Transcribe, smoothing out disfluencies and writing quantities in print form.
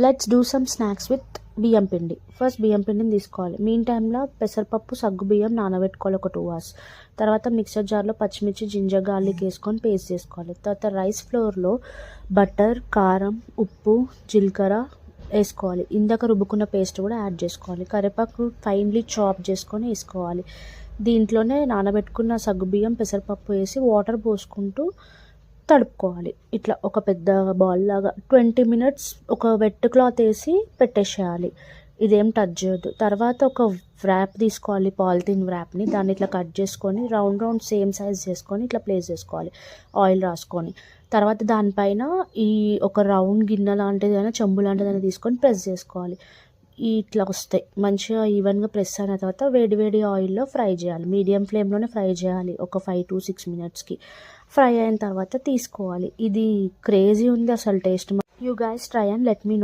Let's do some snacks with బియ్యం పిండి. First బియ్యం పిండిని తీసుకోవాలి. మీన్ టైంలో పెసరపప్పు సగ్గు బియ్యం నానబెట్టుకోవాలి ఒక 2 hours. తర్వాత మిక్సర్ జార్లో పచ్చిమిర్చి జింజర్ గార్లిక్ వేసుకొని పేస్ట్ చేసుకోవాలి. తర్వాత రైస్ ఫ్లోర్లో బటర్, కారం, ఉప్పు, జీలకర్ర వేసుకోవాలి. ఇందాక రుబ్బుకున్న పేస్ట్ కూడా యాడ్ చేసుకోవాలి. కరివేపాకు ఫైన్లీ చాప్ చేసుకొని వేసుకోవాలి. దీంట్లోనే నానబెట్టుకున్న సగ్గుబియ్యం పెసరపప్పు వేసి వాటర్ పోసుకుంటూ తడుపుకోవాలి. ఇట్లా ఒక పెద్ద బాల్ లాగా 20 minutes ఒక వెట్ క్లాత్ వేసి పెట్టేసేయాలి. ఇదేం టచ్ చేయొద్దు. తర్వాత ఒక వ్రాప్ తీసుకోవాలి, పాలిథిన్ వ్రాప్ని. దాన్ని ఇట్లా కట్ చేసుకొని రౌండ్ సేమ్ సైజ్ చేసుకొని ఇట్లా ప్లేస్ చేసుకోవాలి ఆయిల్ రాసుకొని. తర్వాత దానిపైన ఈ ఒక రౌండ్ గిన్నె లాంటిది అయినా చెంబు లాంటిది తీసుకొని ప్రెస్ చేసుకోవాలి. ఇట్లా వస్తాయి. మంచిగా ఈవెన్గా ప్రెస్ అయిన తర్వాత వేడి వేడి ఆయిల్లో ఫ్రై చేయాలి. మీడియం ఫ్లేమ్లోనే ఫ్రై చేయాలి ఒక 5 to 6 minutesకి. ఫ్రై అయిన తర్వాత తీసుకోవాలి. ఇది క్రేజీ ఉంది అసలు taste. You guys try and let me no.